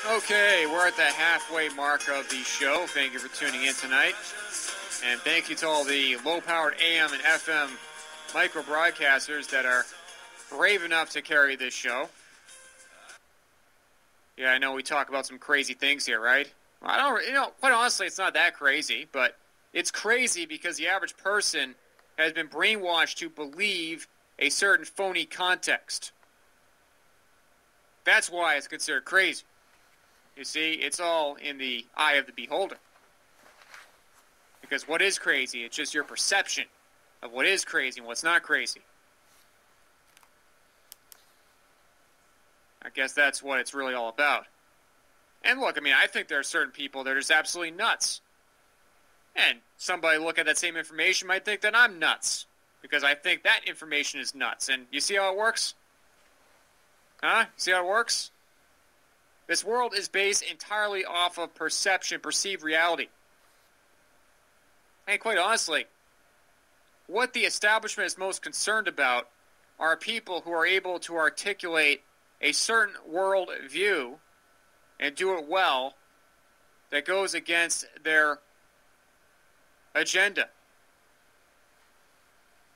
Okay, we're at the halfway mark of the show. Thank you for tuning in tonight. And thank you to all the low-powered AM and FM micro-broadcasters that are brave enough to carry this show. Yeah, I know we talk about some crazy things here, right? Well, quite honestly, it's not that crazy, but it's crazy because the average person has been brainwashed to believe a certain phony context. That's why it's considered crazy. You see, it's all in the eye of the beholder. Because what is crazy? It's just your perception of what is crazy and what's not crazy. I guess that's what it's really all about. And look, I think there are certain people that are just absolutely nuts. And somebody look at that same information might think that I'm nuts. Because I think that information is nuts. And you see how it works? Huh? See how it works? This world is based entirely off of perception, perceived reality. And quite honestly, what the establishment is most concerned about are people who are able to articulate a certain world view and do it well that goes against their agenda.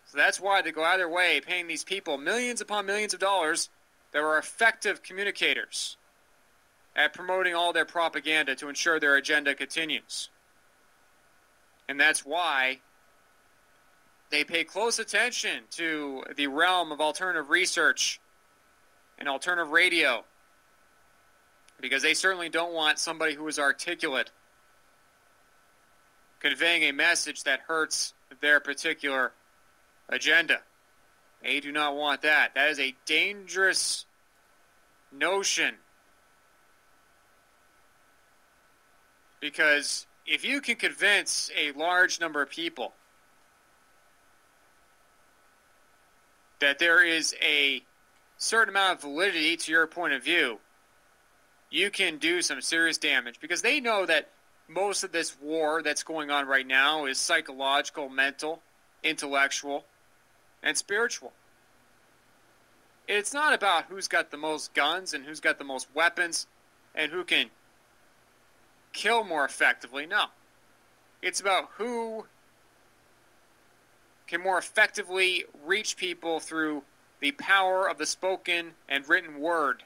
So that's why they go out of their way paying these people millions upon millions of dollars that are effective communicators at promoting all their propaganda to ensure their agenda continues. And that's why they pay close attention to the realm of alternative research and alternative radio, because they certainly don't want somebody who is articulate conveying a message that hurts their particular agenda. They do not want that. That is a dangerous notion. Because if you can convince a large number of people that there is a certain amount of validity to your point of view, you can do some serious damage. Because they know that most of this war that's going on right now is psychological, mental, intellectual, and spiritual. It's not about who's got the most guns and who's got the most weapons and who can kill more effectively. No. It's about who can more effectively reach people through the power of the spoken and written word.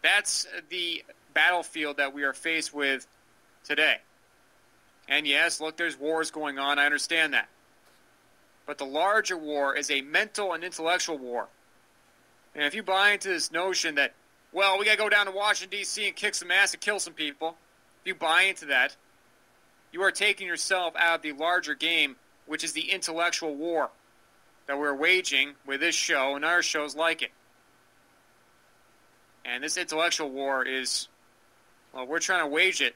That's the battlefield that we are faced with today. And yes, look, there's wars going on. I understand that. But the larger war is a mental and intellectual war. And if you buy into this notion that, well, we got to go down to Washington, D.C. and kick some ass and kill some people, if you buy into that, you are taking yourself out of the larger game, which is the intellectual war that we're waging with this show and other shows like it. And this intellectual war is, well, we're trying to wage it.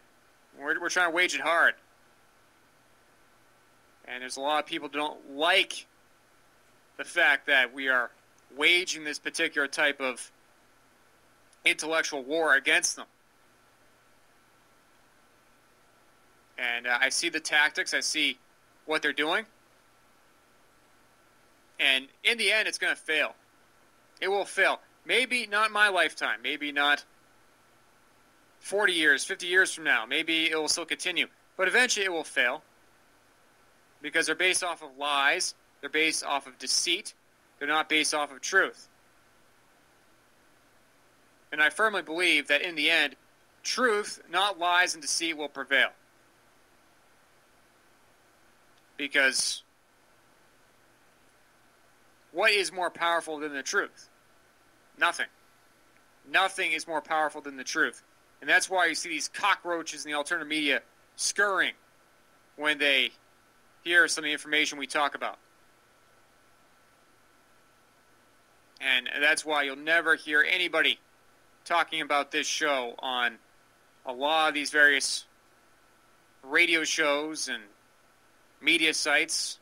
We're trying to wage it hard. And there's a lot of people who don't like the fact that we are waging this particular type of intellectual war against them. And I see the tactics. I see what they're doing. And in the end, it's going to fail. It will fail. Maybe not in my lifetime. Maybe not 40 years, 50 years from now. Maybe it will still continue. But eventually it will fail. Because they're based off of lies. They're based off of deceit. They're not based off of truth. And I firmly believe that in the end, truth, not lies and deceit, will prevail. Because what is more powerful than the truth? Nothing. Nothing is more powerful than the truth. And that's why you see these cockroaches in the alternative media scurrying when they hear some of the information we talk about. And that's why you'll never hear anybody talking about this show on a lot of these various radio shows and media sites,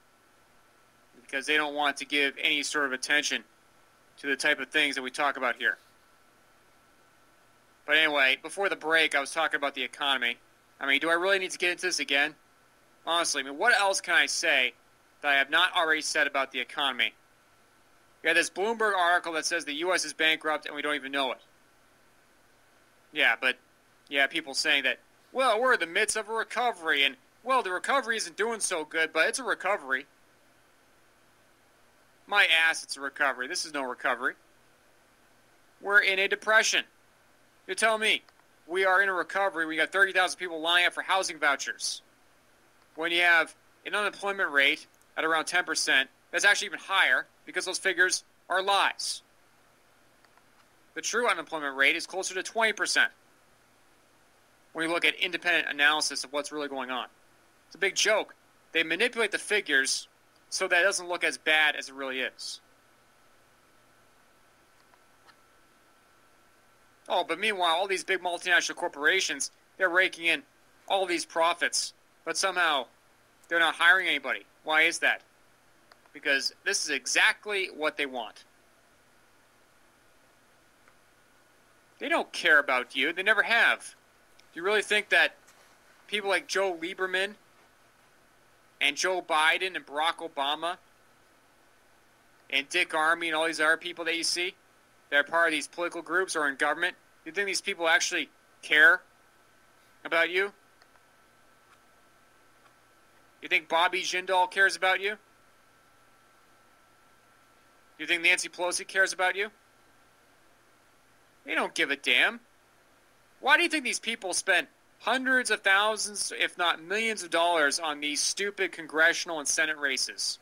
because they don't want to give any sort of attention to the type of things that we talk about here. But anyway, before the break, I was talking about the economy. Do I really need to get into this again? Honestly, what else can I say that I have not already said about the economy? You have this Bloomberg article that says the U.S. is bankrupt and we don't even know it. Yeah, but yeah, people saying that, well, we're in the midst of a recovery, and well, the recovery isn't doing so good, but it's a recovery. My ass, it's a recovery. This is no recovery. We're in a depression. You tell me, we are in a recovery. We got 30,000 people lining up for housing vouchers. When you have an unemployment rate at around 10%, that's actually even higher because those figures are lies. The true unemployment rate is closer to 20% when you look at independent analysis of what's really going on. It's a big joke. They manipulate the figures so that it doesn't look as bad as it really is. Oh, but meanwhile, all these big multinational corporations, they're raking in all these profits, but somehow they're not hiring anybody. Why is that? Because this is exactly what they want. They don't care about you. They never have. Do you really think that people like Joe Lieberman and Joe Biden and Barack Obama and Dick Armey and all these other people that you see that are part of these political groups or in government, do you think these people actually care about you? You think Bobby Jindal cares about you? Do you think Nancy Pelosi cares about you? They don't give a damn. Why do you think these people spend hundreds of thousands, if not millions of dollars on these stupid congressional and Senate races?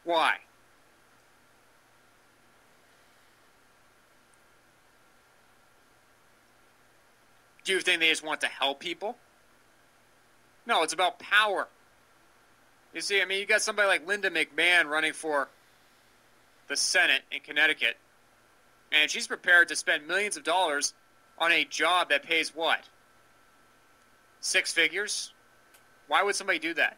Why? Do you think they just want to help people? No, it's about power. You see, I mean, you got somebody like Linda McMahon running for the Senate in Connecticut, and she's prepared to spend millions of dollars on a job that pays what? 6 figures? Why would somebody do that?